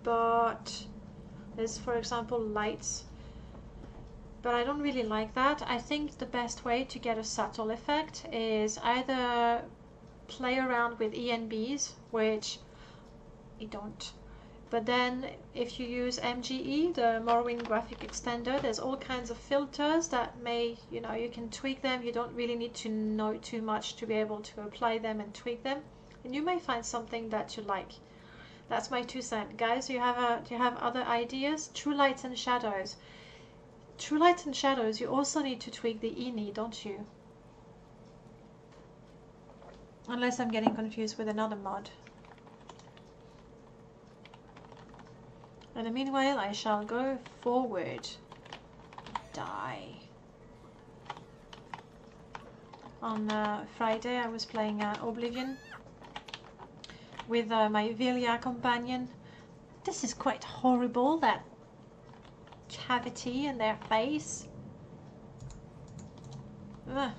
but there's, for example, lights. But I don't really like that. I think the best way to get a subtle effect is either play around with ENBs, which I don't. But then if you use MGE, the Morrowind graphic extender, there's all kinds of filters that may, you know, you can tweak them. You don't really need to know too much to be able to apply them and tweak them. And you may find something that you like. That's my 2 cents. Guys, do you have other ideas? True lights and shadows. True lights and shadows, you also need to tweak the ENI, don't you? Unless I'm getting confused with another mod. In the meanwhile, I shall go forward. Die. On Friday, I was playing Oblivion with my Velia companion. This is quite horrible, that cavity in their face. Ugh.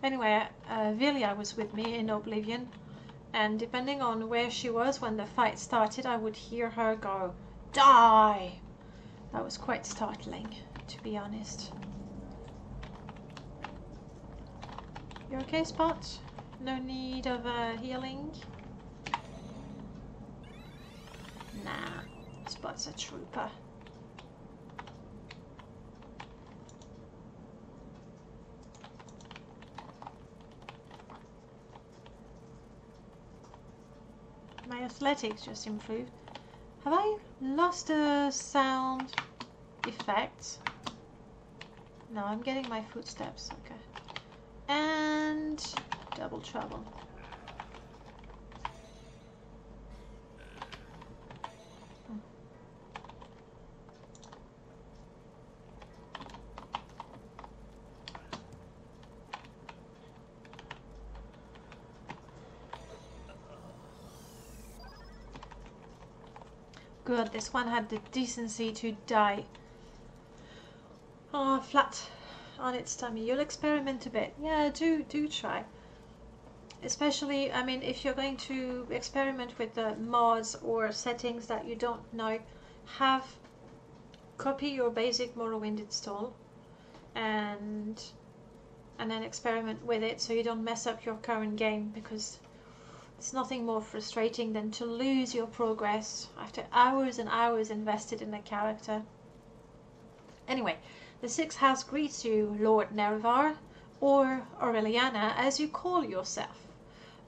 Anyway, Velia was with me in Oblivion, and depending on where she was when the fight started, I would hear her go, "Die!" That was quite startling, to be honest. You okay, Spot? No need of healing? Nah, Spot's a trooper. My athletics just improved. Have I lost the sound effects? No, I'm getting my footsteps. Okay. And double trouble. Good, this one had the decency to die. Oh, flat on its tummy. You'll experiment a bit. Yeah, do try. Especially, I mean, if you're going to experiment with the mods or settings that you don't know, copy your basic Morrowind install and then experiment with it so you don't mess up your current game, because it's nothing more frustrating than to lose your progress after hours and hours invested in a character. Anyway, the Sixth House greets you, Lord Nerevar, or Aureliana, as you call yourself.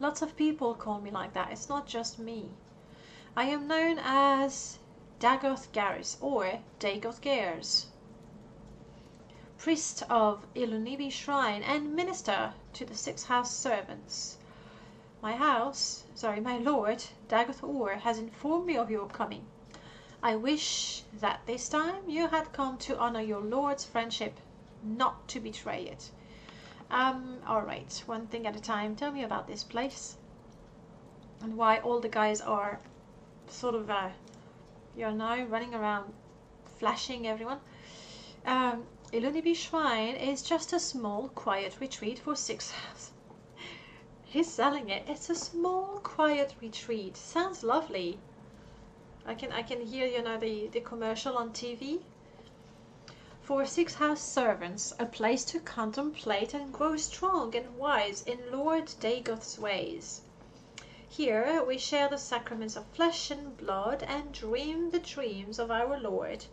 Lots of people call me like that, it's not just me. I am known as Dagoth Garrus, or Dagoth Gairs, priest of Ilunibi Shrine and minister to the Sixth House servants. My lord, Dagoth Ur, has informed me of your coming. I wish that this time you had come to honor your lord's friendship, not to betray it. Alright, one thing at a time. Tell me about this place. And why all the guys are sort of, you're now running around flashing everyone. Ilunibi Shrine is just a small, quiet retreat for 6 hours. He's selling it. It's a small, quiet retreat. Sounds lovely. I can hear, you know, the commercial on TV. For 6 house servants, a place to contemplate and grow strong and wise in Lord Dagoth's ways. Here we share the sacraments of flesh and blood and dream the dreams of our Lord.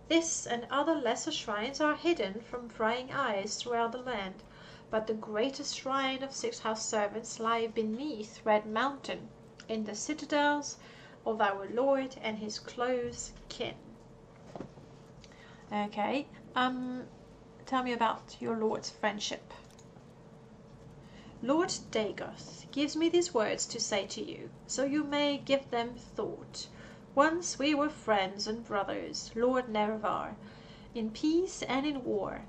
This and other lesser shrines are hidden from prying eyes throughout the land, but the greatest shrine of 6 house servants lie beneath Red Mountain, in the citadels of our Lord and his close kin. Okay, tell me about your Lord's friendship. Lord Dagoth gives me these words to say to you, so you may give them thought. Once we were friends and brothers, Lord Nerevar, in peace and in war.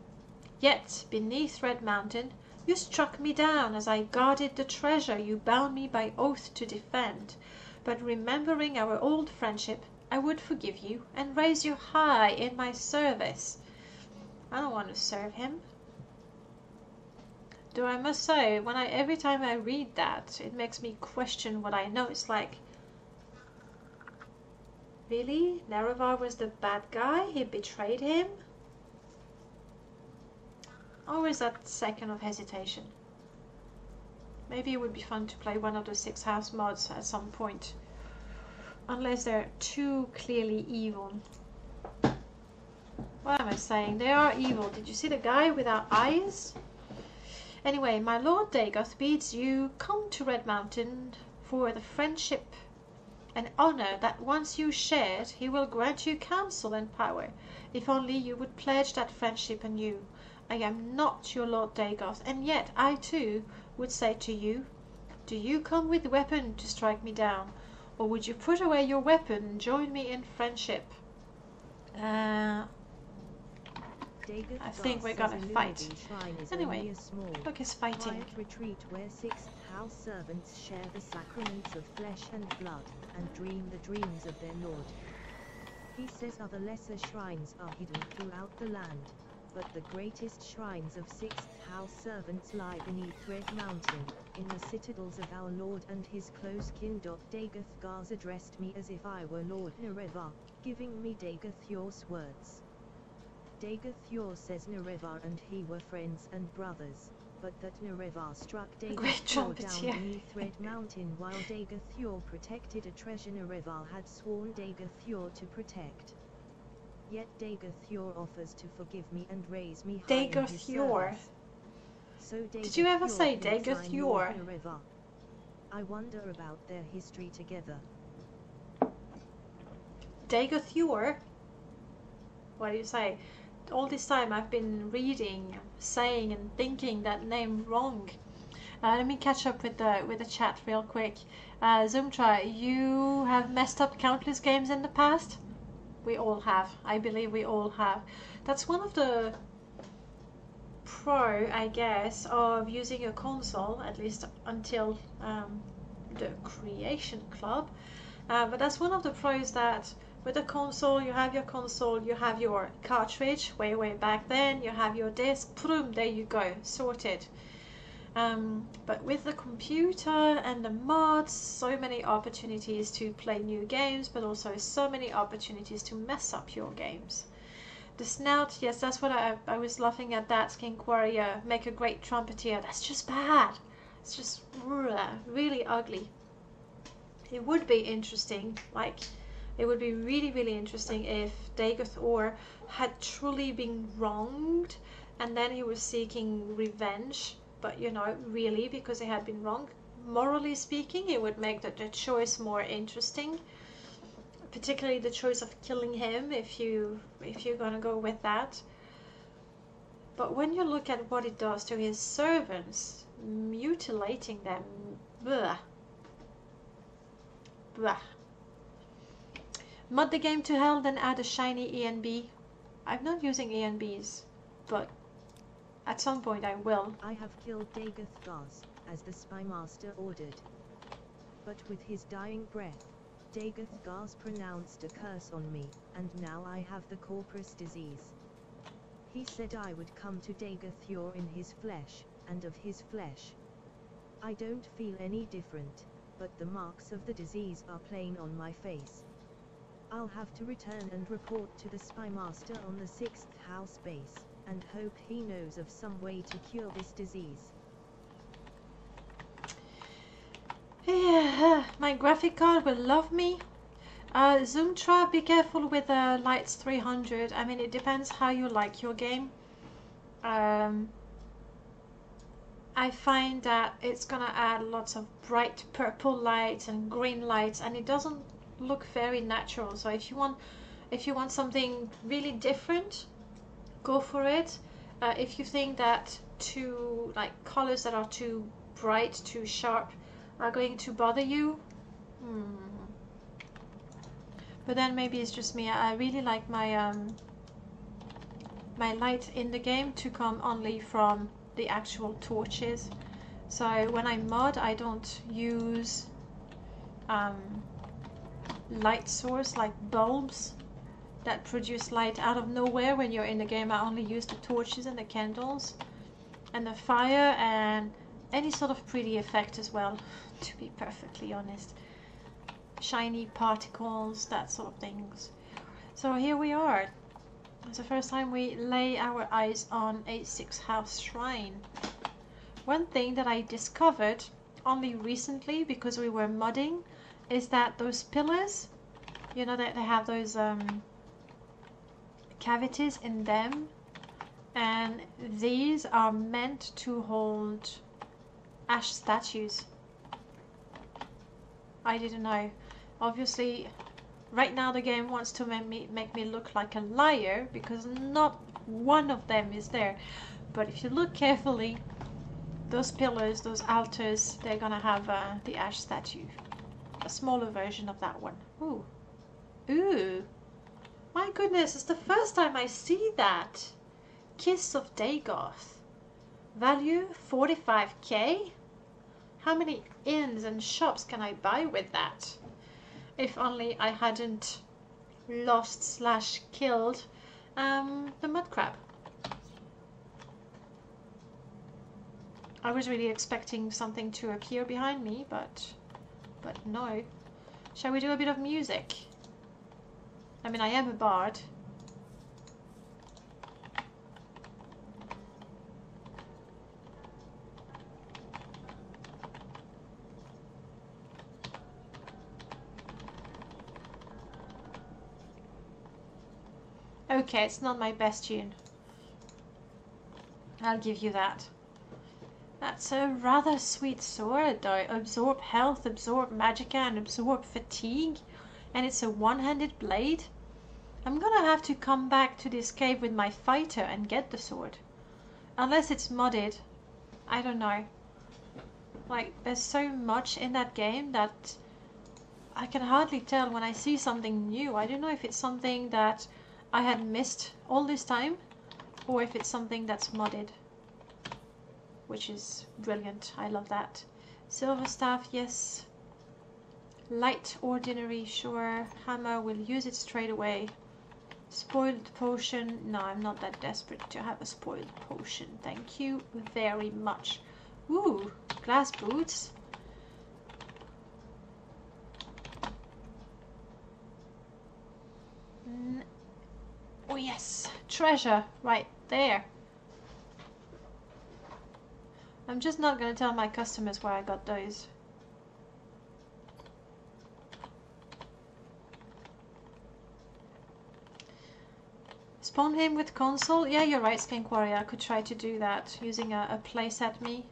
Yet, beneath Red Mountain, you struck me down as I guarded the treasure you bound me by oath to defend. But remembering our old friendship, I would forgive you and raise you high in my service. I don't want to serve him. Though I must say, every time I read that, it makes me question what I know. It's like, Really? Nerevar was the bad guy? He betrayed him? Or is that second of hesitation? Maybe it would be fun to play one of the 6 house mods at some point. Unless they're too clearly evil. What am I saying? They are evil. Did you see the guy without eyes? Anyway, my Lord Dagoth bids you come to Red Mountain for the friendship and honor that once you shared, he will grant you counsel and power, if only you would pledge that friendship anew. I am not your Lord Dagoth, and yet I too would say to you, do you come with weapon to strike me down, or would you put away your weapon and join me in friendship? I think we're gonna fight. Anyway, look, he's fighting. Retreat where 6th house servants share the sacraments of flesh and blood, and dream the dreams of their lord. He says other lesser shrines are hidden throughout the land, but the greatest shrines of 6th house servants lie beneath Red Mountain, in the citadels of our lord and his close kin. Dagoth Gars addressed me as if I were Lord Nerevar, giving me Dagoth Yor's words. Dagoth Yor says Nerevar and he were friends and brothers, but that Nerevar struck Dagoth Yor down beneath Red Mountain while Dagoth Yor protected a treasure Nerevar had sworn Dagoth Yor to protect. Yet Dagoth Yor offers to forgive me and raise me high in his service. So did you ever say Dagoth Yor? I wonder about their history together. Dagoth Yor? What do you say? All this time I've been reading, saying and thinking that name wrong. Let me catch up with the chat real quick. Zoomtra, you have messed up countless games in the past? We all have. I believe we all have. That's one of the pro, I guess, of using a console, at least until the Creation Club. But that's one of the pros, that with a console, you have your cartridge, way back then, you have your disc, boom, there you go, sorted. But with the computer and the mods, so many opportunities to play new games, but also so many opportunities to mess up your games. The snout, yes, that's what I was laughing at, that Skink Warrior, make a great trumpeter. That's just bad. It's just really ugly. It would be interesting, like, it would be really interesting if Dagoth Or had truly been wronged and then he was seeking revenge, but you know, really, because he had been wronged. Morally speaking, it would make the choice more interesting, particularly the choice of killing him, if you're gonna go with that. But when you look at what it does to his servants, mutilating them, bleh. Blah. Mod the game to hell, then add a shiny ENB. I'm not using ENBs, but at some point I will. I have killed Dagoth Gars, as the Spymaster ordered. But with his dying breath, Dagoth Gars pronounced a curse on me, and now I have the Corpus disease. He said I would come to Dagoth Yor in his flesh, and of his flesh. I don't feel any different, but the marks of the disease are plain on my face. I'll have to return and report to the Spymaster on the 6th house base, and hope he knows of some way to cure this disease. Yeah, my graphic card will love me. Zoomtra, be careful with Lights 300. I mean, it depends how you like your game. I find that it's gonna add lots of bright purple lights and green lights, and it doesn't look very natural. So if you want something really different, go for it. If you think that colors that are too bright, too sharp, are going to bother you, but then maybe it's just me. I really like my my light in the game to come only from the actual torches. So when I mod, I don't use light source like bulbs that produce light out of nowhere when you're in the game. I only use the torches and the candles and the fire and any sort of pretty effect as well, to be perfectly honest. shiny particles, that sort of things. So here we are. It's the first time we lay our eyes on a 6th house shrine. One thing that I discovered only recently because we were modding is that those pillars, you know, that they have those cavities in them, and these are meant to hold ash statues. I didn't know. Obviously, right now the game wants to make me look like a liar because not one of them is there. But if you look carefully, those pillars, those altars, they're gonna have the ash statue. A smaller version of that one. Ooh. Ooh. My goodness, it's the first time I see that. Kiss of Dagoth. Value 45k? How many inns and shops can I buy with that? If only I hadn't lost / killed the mud crab. I was really expecting something to appear behind me, but no. Shall we do a bit of music? I mean, I am a bard. Okay, it's not my best tune. I'll give you that. That's a rather sweet sword though. Absorb health, absorb magicka, and absorb fatigue. And it's a one-handed blade. I'm gonna have to come back to this cave with my fighter and get the sword. Unless it's modded. I don't know. Like, there's so much in that game that I can hardly tell when I see something new. I don't know if it's something that I had missed all this time, or if it's something that's modded, which is brilliant. I love that. Silver staff, yes. Light ordinary, sure. Hammer, will use it straight away. Spoiled potion, no, I'm not that desperate to have a spoiled potion. Thank you very much. Ooh, glass boots. Oh yes, treasure right there. I'm just not going to tell my customers where I got those. Spawn him with console? Yeah, you're right, Skink Warrior. I could try to do that using a playset me.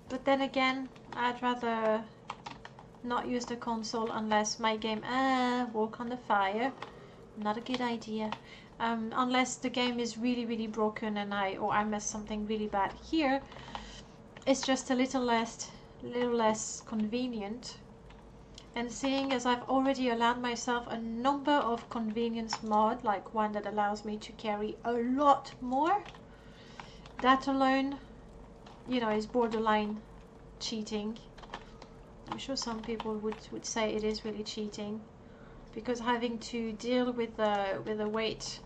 But then again, I'd rather not use the console unless my game... walk on the fire. Not a good idea. Unless the game is really broken and I mess something really bad here. It's just a little less convenient. And seeing as I've already allowed myself a number of convenience mod, like one that allows me to carry a lot more, that alone, you know, is borderline cheating. I'm sure some people would say it is really cheating, because having to deal with the weight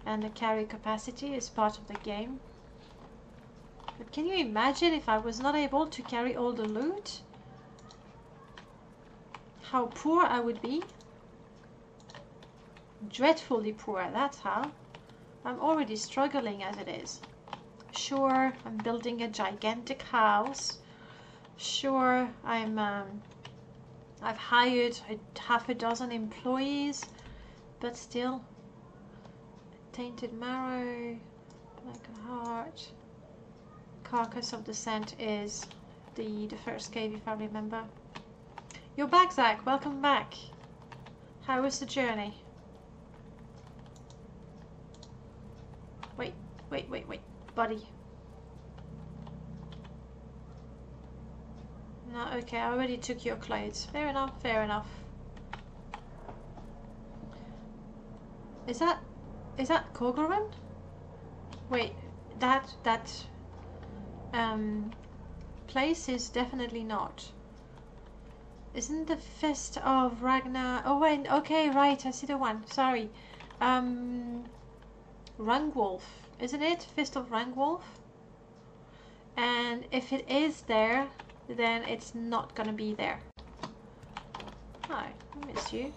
and the carry capacity is part of the game. But can you imagine if I was not able to carry all the loot? How poor I would be. Dreadfully poor, that's how. I'm already struggling as it is. Sure, I'm building a gigantic house. Sure, I've hired half a dozen employees, but still. Tainted marrow, black heart. Carcass of the Scent is the first cave, if I remember. You're back, Zach. Welcome back. How was the journey? Wait, buddy. No, okay, I already took your clothes. Fair enough, fair enough. Is that Kogleran? Wait, that place is definitely not. Isn't the Fist of Ragnar? Oh wait, okay, right, I see the one. Sorry. Rangwolf, isn't it? Fist of Rangwolf. And if it is there, then it's not gonna be there. Hi, I miss you.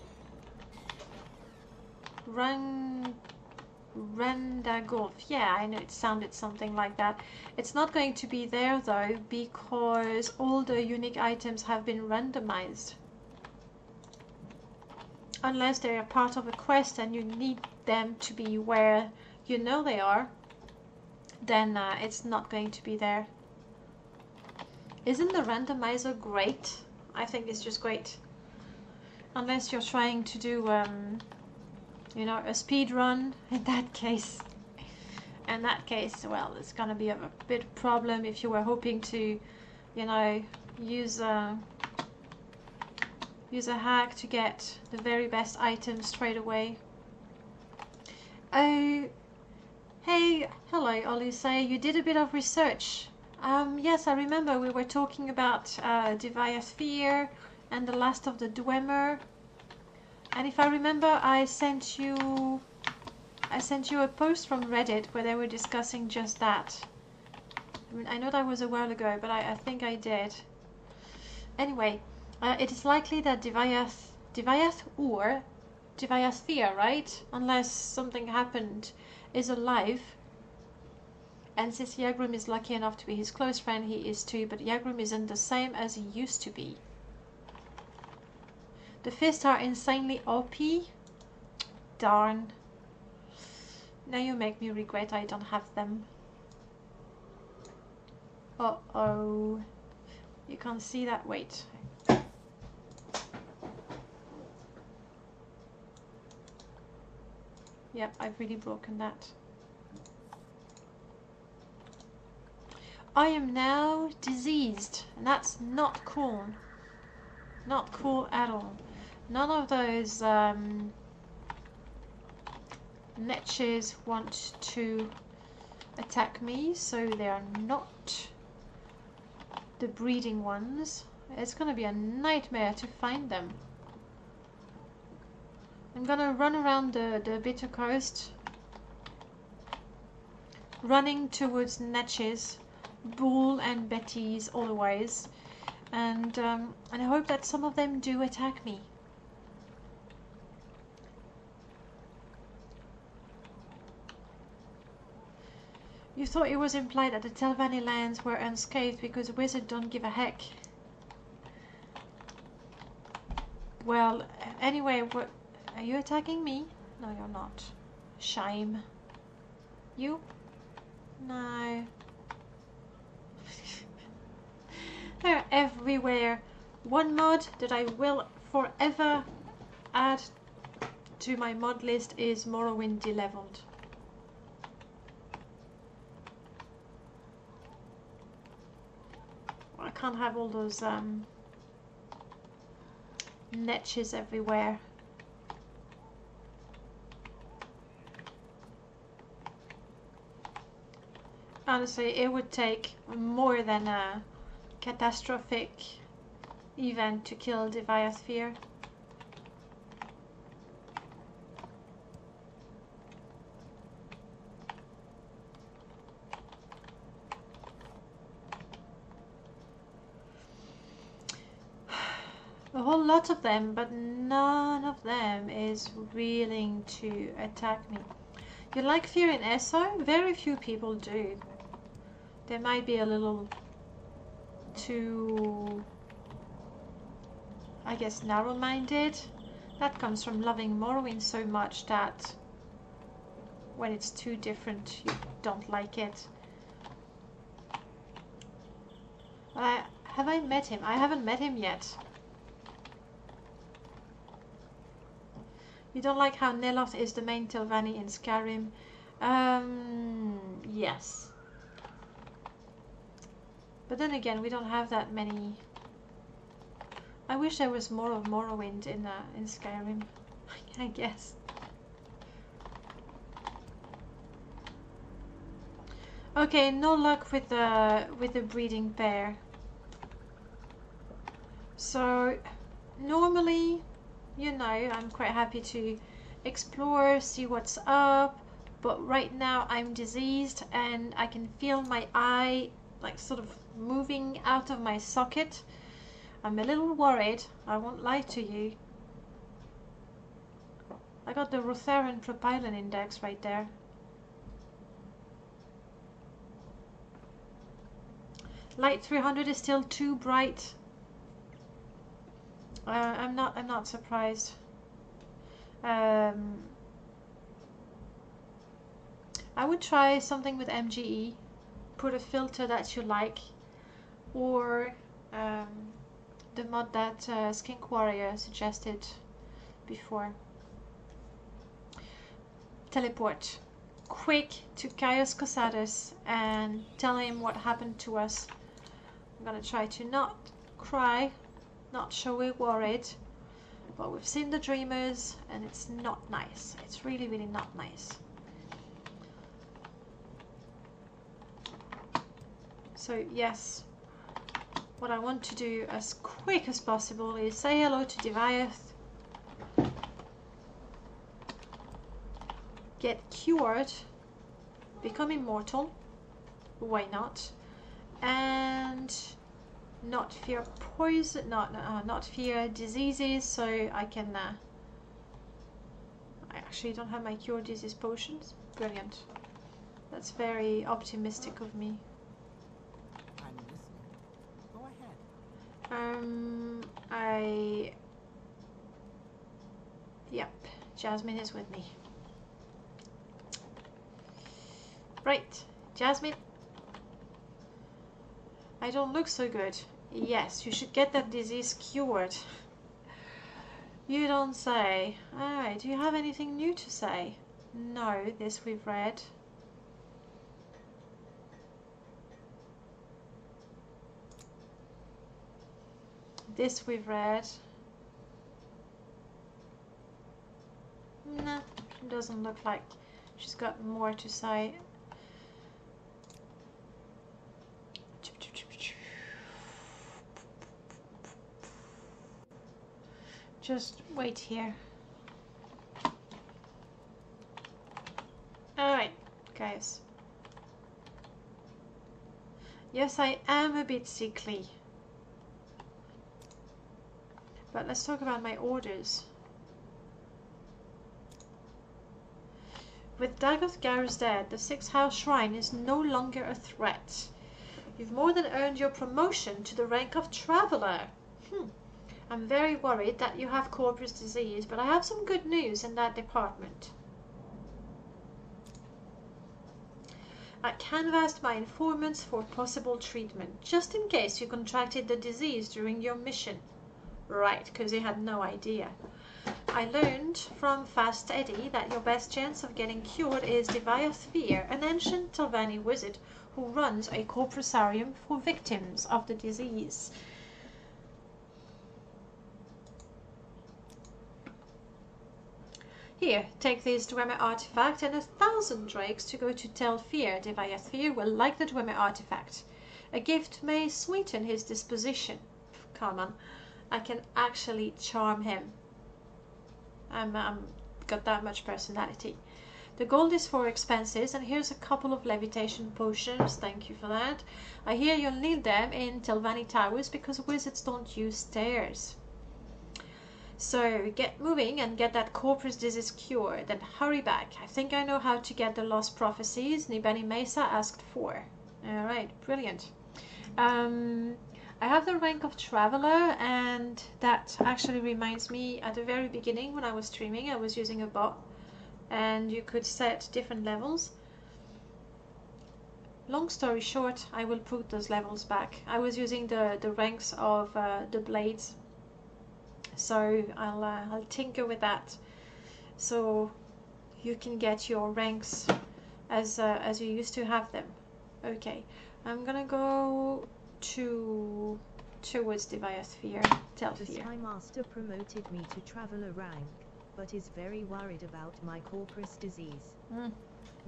Randagolf. Yeah, I know it sounded something like that. It's not going to be there though, because all the unique items have been randomized. Unless they are part of a quest and you need them to be where you know they are, then it's not going to be there. Isn't the randomizer great? I think it's just great. Unless you're trying to do you know, a speed run. In that case, well, it's gonna be a bit problem if you were hoping to, you know, use a hack to get the very best item straight away. Oh, hey, hello, Olise. You did a bit of research. Yes, I remember we were talking about Vvardenfell and the last of the Dwemer. And if I remember, I sent you a post from Reddit where they were discussing just that. I mean, I know that was a while ago, but I think I did. Anyway, it is likely that Vvardenfell, right? Unless something happened, is alive. And since Yagrum is lucky enough to be his close friend, he is too, but Yagrum isn't the same as he used to be. The fists are insanely OP. Darn. Now you make me regret I don't have them. Uh-oh. You can't see that. Wait. Yep, I've really broken that. I am now diseased, and that's not cool. Not cool at all. None of those netches want to attack me, so they are not the breeding ones. It's gonna be a nightmare to find them. I'm gonna run around the bitter coast, running towards netches, Bull and Betty's always, and I hope that some of them do attack me. You thought it was implied that the Telvanni lands were unscathed because wizards don't give a heck. Well, anyway, what are you attacking me? No, you're not. Shame. You? No. They're everywhere. One mod that I will forever add to my mod list is Morrowind deleveled. I can't have all those netches everywhere. Honestly, it would take more than a catastrophic event to kill the Vvardenfell. A whole lot of them, but none of them is willing to attack me. You like fear in ESO? Very few people do. They might be a little too, I guess, narrow-minded. That comes from loving Morrowind so much that when it's too different, you don't like it. Have I met him? I haven't met him yet. You don't like how Neloth is the main Telvanni in Skyrim? Yes. But then again, we don't have that many. I wish there was more of Morrowind in Skyrim. I guess. Okay, no luck with the breeding pair. So normally, you know, I'm quite happy to explore, see what's up. But right now I'm diseased and I can feel my eye like sort of moving out of my socket. I'm a little worried, I won't lie to you. I got the Rotheran propylene index right there. Light 300 is still too bright. I'm not surprised. I would try something with MGE. Put a filter that you like, or the mod that Skink Warrior suggested before. Teleport quick to Caius Cosatus and tell him what happened to us. I'm gonna try to not cry, not show we're worried, but we've seen the dreamers and it's not nice. It's really, really not nice. So yes, what I want to do as quick as possible is say hello to Deviath, get cured, become immortal, why not, and not fear poison, not fear diseases, so I can I actually don't have my cure disease potions. Brilliant. That's very optimistic of me. I'm listening. Go ahead. Yep, Jasmine is with me. Right, Jasmine. I don't look so good. Yes, you should get that disease cured. You don't say. Alright, do you have anything new to say? No, this we've read. This we've read. Nah, doesn't look like she's got more to say. Just wait here. Alright, guys. Yes, I am a bit sickly. But let's talk about my orders. With Dagoth Gar's dead, the 6th House Shrine is no longer a threat. You've more than earned your promotion to the rank of Traveller. I'm very worried that you have Corpus disease, but I have some good news in that department. I canvassed my informants for possible treatment, just in case you contracted the disease during your mission. Right, because he had no idea. I learned from Fast Eddie that your best chance of getting cured is Deviath, an ancient Telvanni wizard who runs a corpusarium for victims of the disease. Here, take this Dwemer artifact and 1,000 drakes to go to Telfir. Deviath will like the Dwemer artifact. A gift may sweeten his disposition. Come on, I can actually charm him. I'm got that much personality. The gold is for expenses, and here's a couple of levitation potions. Thank you for that. I hear you'll need them in Telvanni Towers because wizards don't use stairs. So get moving and get that Corpus disease cured, then hurry back. I think I know how to get the lost prophecies Nibani Mesa asked for. Alright, brilliant. I have the rank of Traveller, and that actually reminds me, at the very beginning when I was streaming, I was using a bot, and you could set different levels. Long story short, I will put those levels back. I was using the ranks of the blades, so I'll tinker with that, so you can get your ranks as you used to have them. Okay, I'm gonna go towards Deviath Telfir. The Sky Master promoted me to Traveller rank, but is very worried about my Corpus disease.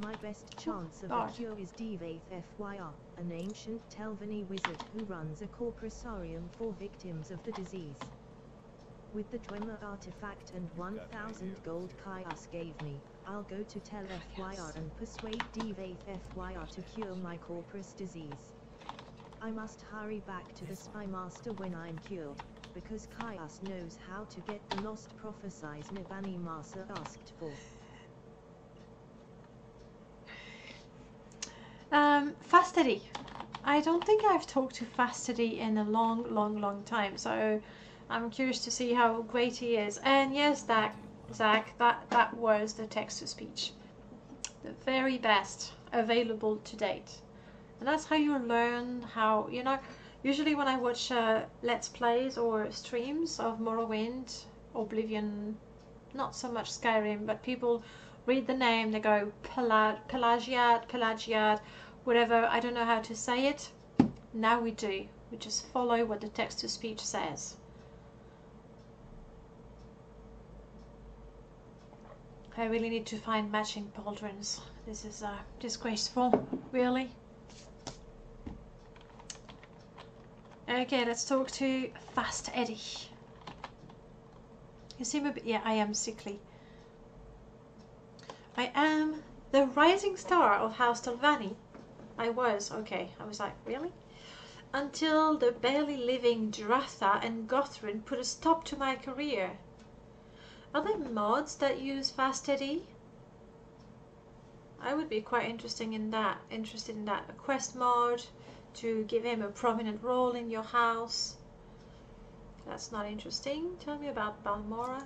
My best chance of a cure is Devath Fyr, an ancient Telvanni wizard who runs a corpusarium for victims of the disease. With the Dwemer artifact and 1,000 gold Caius gave me, I'll go to Tel Fyr and persuade Devath Fyr to cure my Corpus disease. I must hurry back to the Spy Master when I'm cured, because Caius knows how to get the lost prophesies Navani Master asked for. Fastedy. I don't think I've talked to Fastedy in a long time, so I'm curious to see how great he is. And yes, Zach, that was the text-to-speech. The very best available to date. And that's how you learn how, you know, usually when I watch Let's Plays or streams of Morrowind, Oblivion, not so much Skyrim, but people read the name, they go Pelagiad, whatever, I don't know how to say it. Now we do. We just follow what the text-to-speech says. I really need to find matching pauldrons. This is disgraceful, really. Okay, let's talk to Fast Eddie. You seem a bit... Yeah, I am sickly. I am the rising star of House Telvanni. I was, okay. I was like, really? Until the barely living Dratha and Gothrin put a stop to my career. Are there mods that use Fast Eddie? I would be quite interested in that. A quest mod to give him a prominent role in your house. That's not interesting. Tell me about Balmora.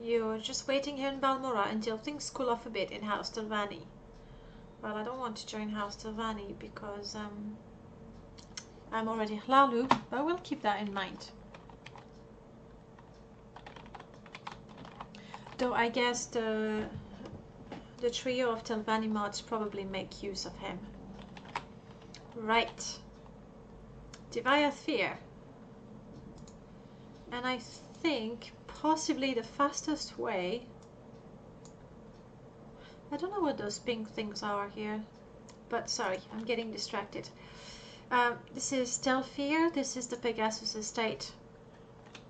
You're just waiting here in Balmora until things cool off a bit in House Telvanni. Well, I don't want to join House Telvanni because I'm already Hlalu, but we'll keep that in mind. Though I guess the trio of Telvanni mods probably make use of him. Right. Deviath Fear. And I think possibly the fastest way... I don't know what those pink things are here. But sorry, I'm getting distracted. This is Stelfir. This is the Pegasus estate.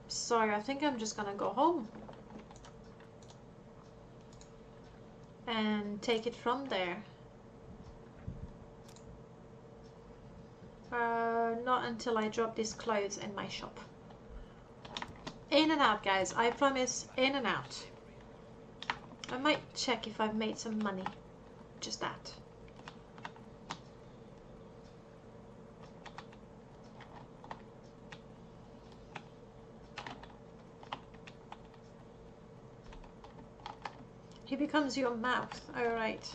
Sorry, I think I'm just gonna go home. And take it from there. Not until I drop these clothes in my shop. In and out, guys. I promise, in and out. I might check if I've made some money. Just that. He becomes your mouth. Alright.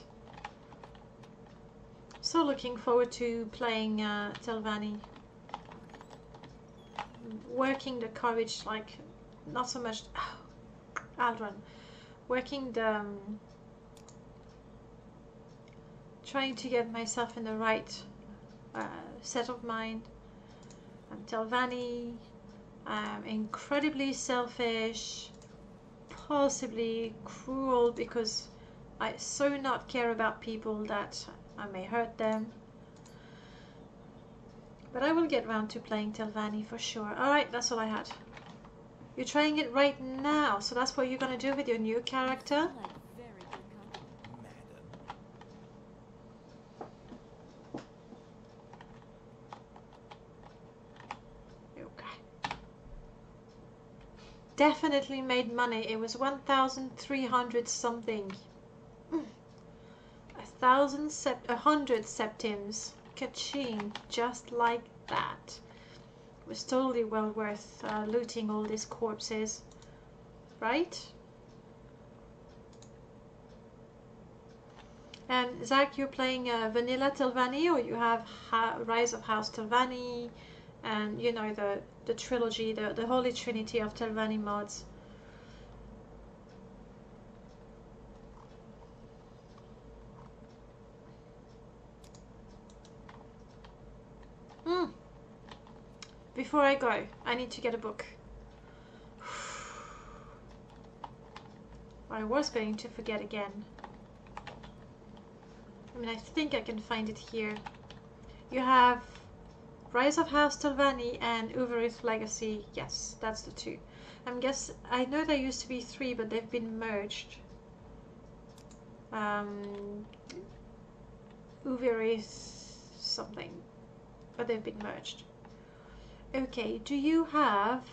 So looking forward to playing Telvanni. Working the courage, like, not so much... Oh, Aldron. Working the... trying to get myself in the right set of mind. I'm Telvanni. I'm incredibly selfish. Possibly cruel because I so not care about people that I may hurt them. But I will get round to playing Telvanni for sure. Alright, that's all I had. You're trying it right now, so that's what you're gonna do with your new character? Okay. Definitely made money. It was 1,300 something. 100 septims. Ka-ching. Just like that. It was totally well worth looting all these corpses. Right? And Zach, you're playing Vanilla Telvanni, or you have Rise of House Telvanni, and you know the trilogy, the Holy Trinity of Telvanni mods. Before I go, I need to get a book. I was going to forget again. I mean, I think I can find it here. You have Rise of House Telvanni and Uvarith Legacy. Yes, that's the two. I know there used to be 3, but they've been merged. Uvarith something. but they've been merged. Okay, do you have